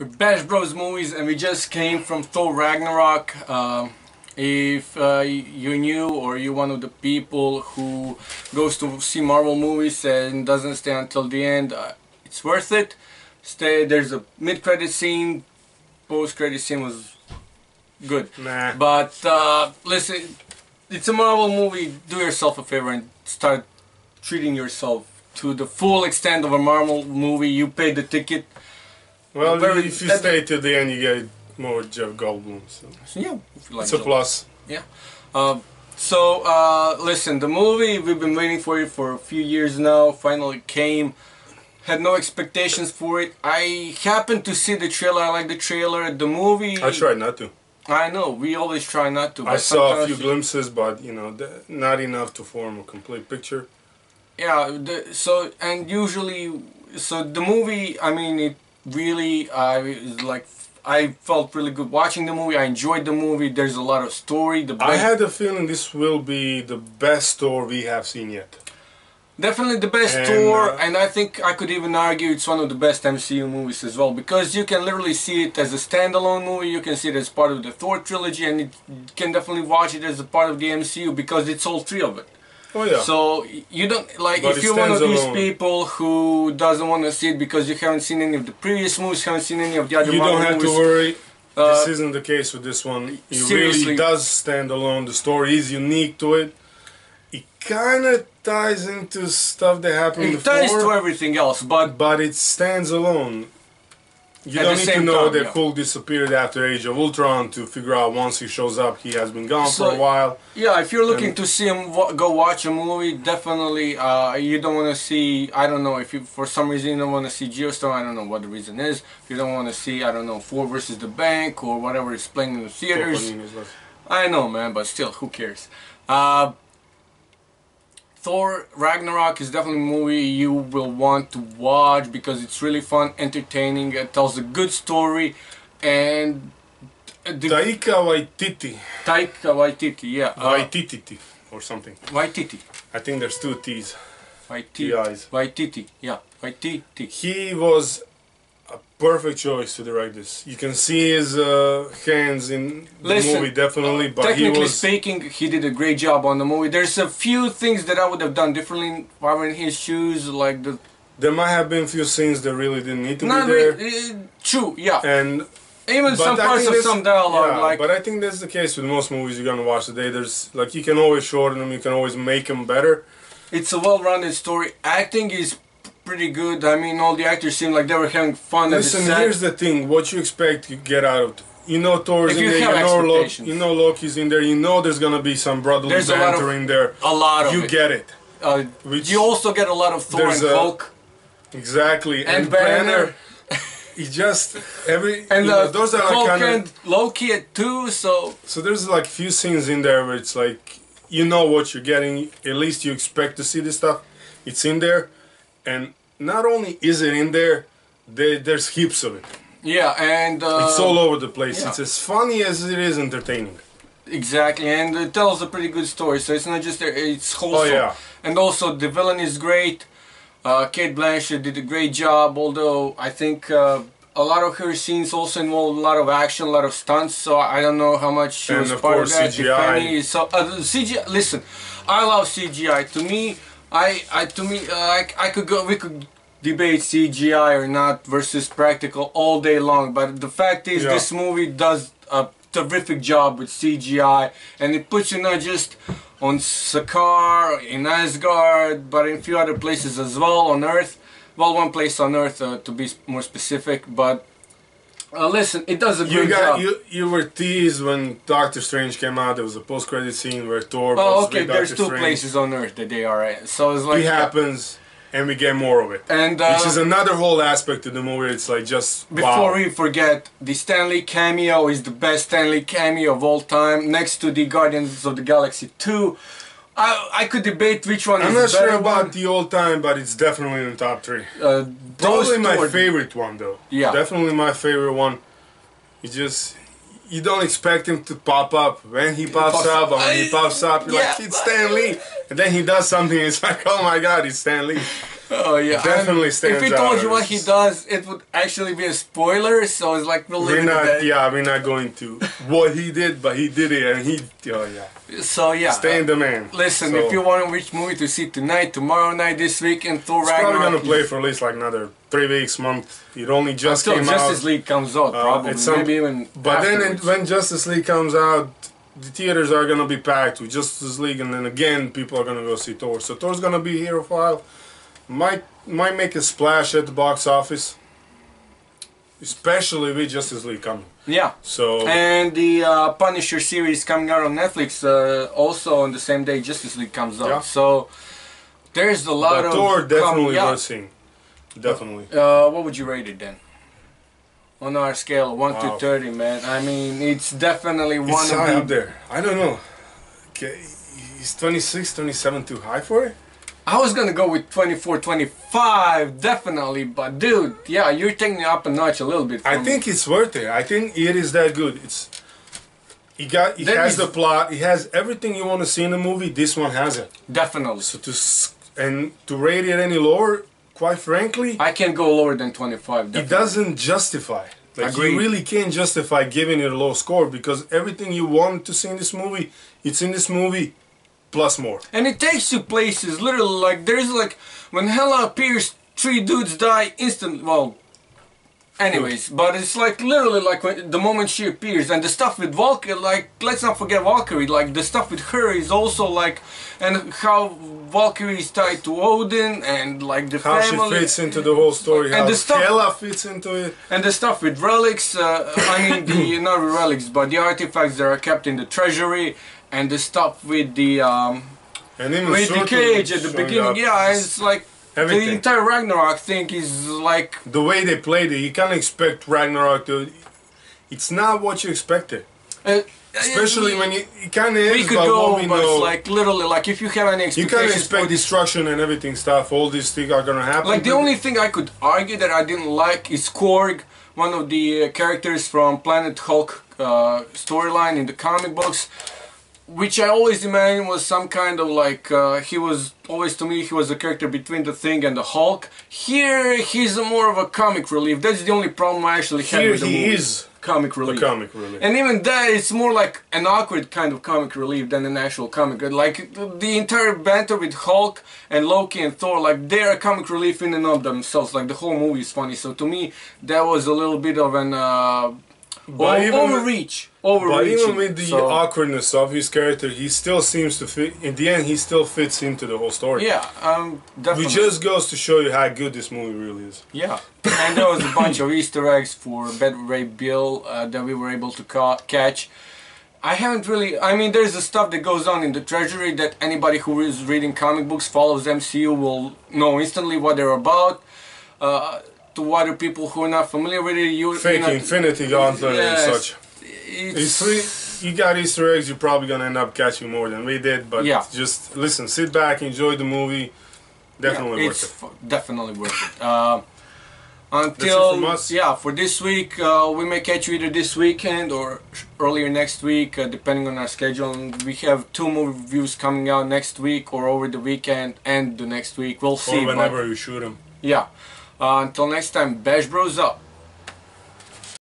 We're Bash Bros movies, and we just came from Thor Ragnarok. If you're new or you're one of the people who goes to see Marvel movies and doesn't stay until the end, it's worth it. Stay. There's a mid-credit scene. Post-credit scene was good. Nah. But listen, it's a Marvel movie. Do yourself a favor and start treating yourself to the full extent of a Marvel movie. You paid the ticket. Well, if you stay till the end, you get more Jeff Goldblum. So yeah, if you like it's a plus. Yeah. Listen, the movie, we've been waiting for it for a few years now. Finally came. Had no expectations for it. I happened to see the trailer. I like the trailer. The movie, I tried not to. I know, we always try not to. I saw a few glimpses, but you know, not enough to form a complete picture. Yeah. So the movie, I mean, it really, I felt really good watching the movie. I enjoyed the movie. There's a lot of story. I had a feeling this will be the best Thor we have seen yet. Definitely the best Thor, and I think I could even argue it's one of the best MCU movies as well, because you can literally see it as a standalone movie, you can see it as part of the Thor trilogy, and you can definitely watch it as a part of the MCU because it's all three of it. Oh yeah. So you don't like, if you're one of these people who doesn't want to see it because you haven't seen any of the previous movies, haven't seen any of the other Marvel movies. You don't have to worry. This isn't the case with this one. It really does stand alone. The story is unique to it. It kind of ties into stuff that happened before. It ties to everything else, but it stands alone. You don't need to know that Hulk disappeared after Age of Ultron to figure out once he shows up he has been gone for a while. Yeah, if you're looking to see him go watch a movie, definitely you don't want to see, I don't know, if you for some reason you don't want to see Geostorm, I don't know what the reason is. If you don't want to see, I don't know, Ford versus the Bank or whatever is playing in the theaters. I know, man, but still, who cares? Thor Ragnarok is definitely a movie you will want to watch because it's really fun, entertaining, it tells a good story, and Taika Waititi. Yeah. Waititi or something. Waititi. I think there's two T's. Waititi. Yeah. Waititi. He was a perfect choice to direct this. You can see his hands in the movie, definitely. But technically speaking, he did a great job on the movie. There's a few things that I would have done differently if I were in his shoes, like the. There might have been a few scenes that really didn't need to be there. True, yeah. And even some parts of some dialogue, yeah, but I think that's the case with most movies you're gonna watch today. There's like, you can always shorten them, you can always make them better. It's a well-rounded story. Acting is pretty good. I mean, all the actors seem like they were having fun. Listen, here's the thing: what you expect, you get out of it. You know Thor's in there. You know Loki's in there. You know there's gonna be some brotherly banter in there. A lot of you get it. You also get a lot of Thor and Hulk. Exactly. And Banner. He just and those are Hulk like kind and Loki too. So there's like few scenes in there where it's like, you know what you're getting. At least you expect to see this stuff. It's in there. And not only is it in there, there's heaps of it. Yeah, and it's all over the place. Yeah. It's as funny as it is entertaining. Exactly, and it tells a pretty good story. So it's not just it's wholesome. Oh yeah. And also the villain is great. Cate Blanchett did a great job. Although I think a lot of her scenes also involve a lot of action, a lot of stunts. So I don't know how much she was part of that. CGI. So CGI. Listen, I love CGI. To me. We could debate CGI or not versus practical all day long, but the fact is, this movie does a terrific job with CGI, and it puts you not just on Sakaar, in Asgard, but in a few other places as well on Earth. Well, one place on Earth to be more specific, but listen, it does a great job. You were teased when Doctor Strange came out. There was a post-credit scene where Thor. Oh, okay. There's two places on Earth that they are in. So it's like it happens, and we get more of it. And which is another whole aspect of the movie. It's like just before we forget, the Stan Lee cameo is the best Stan Lee cameo of all time, next to the Guardians of the Galaxy 2. I could debate which one is better. I'm not sure about the all time, but it's definitely in the top 3. Probably my favorite one, though. Yeah. Definitely my favorite one. You don't expect him to pop up. When he pops up, you're like, it's Stan Lee. And then he does something, it's like, oh my god, it's Stan Lee. Oh yeah, definitely stands out. If he told you what he does, it would actually be a spoiler. So it's like we're not going to what he did, but he did it, and he. Oh yeah. So yeah, staying the man. Listen, if you want which movie to see tonight, tomorrow night, this week, and Thor Ragnarok, it's probably gonna play for at least like another 3 weeks, month. It only just came out. Justice League comes out, probably maybe even. But afterwards. then when Justice League comes out, the theaters are gonna be packed with Justice League, and then again people are gonna go see Thor. So Thor's gonna be here a while. Might make a splash at the box office, especially with Justice League coming. Yeah. So and the Punisher series coming out on Netflix also on the same day Justice League comes out. Yeah. So there's a lot of Thor definitely worth seeing. Definitely. What would you rate it then? On our scale of 1 to 30, man. I mean, it's definitely one of the... up there. I don't know. Okay, is 26, 27 too high for it? I was gonna go with 24, 25, definitely, but dude, yeah, you're taking it up a notch a little bit. I think it's worth it. I think it is that good. It has the plot. It has everything you want to see in a movie. This one has it. Definitely. So to rate it any lower, quite frankly, I can't go lower than 25. Definitely. It doesn't justify. Like you really can't justify giving it a low score because everything you want to see in this movie, it's in this movie. Plus more. And it takes you places, literally, like, there's like, when Hela appears, 3 dudes die instantly, well, anyways, but it's like, literally, like, the moment she appears, and the stuff with Valkyrie, like, let's not forget Valkyrie, like, the stuff with her is also, like, and how Valkyrie is tied to Odin, and, like, the how family. How she fits into the whole story, and how Hela fits into it. And the stuff with relics, I mean, not relics, but the artifacts that are kept in the treasury, and the stuff with the with the cage at the beginning, yeah, it's like everything. The entire Ragnarok thing is like the way they played it. You can't expect Ragnarok to. It's not what you expected, especially when it kind of is. We could go, but it's like literally, like if you have any expectations, you can't expect destruction and everything stuff. All these things are gonna happen. Like the only thing I could argue that I didn't like is Korg, one of the characters from Planet Hulk storyline in the comic books. Which I always imagined was some kind of like, he was always, to me, he was a character between the Thing and the Hulk. Here, he's more of a comic relief. That's the only problem I actually had with the movie. He is comic relief. A comic relief. And even that, it's more like an awkward kind of comic relief than an actual comic. Like, the entire banter with Hulk and Loki and Thor, like, they're a comic relief in and of themselves. Like, the whole movie is funny. So to me, that was a little bit of an... overreach. But even with the awkwardness of his character, he still seems to fit. In the end, he still fits into the whole story. Yeah, definitely. It just goes to show you how good this movie really is. Yeah, and there was a bunch of Easter eggs for Bad Ray Bill that we were able to catch. I haven't really... I mean, there's the stuff that goes on in the Treasury that anybody who is reading comic books, follows MCU, will know instantly what they're about. To other people who are not familiar with it, fake Infinity Gauntlet and such. You got Easter eggs, you're probably gonna end up catching more than we did, but just listen, sit back, enjoy the movie. Definitely worth it. Definitely worth it. Until for this week, we may catch you either this weekend or earlier next week, depending on our schedule. And we have 2 movie reviews coming out next week or over the weekend and the next week. We'll see. Or whenever you shoot them. Yeah. Until next time, Bash Bros up.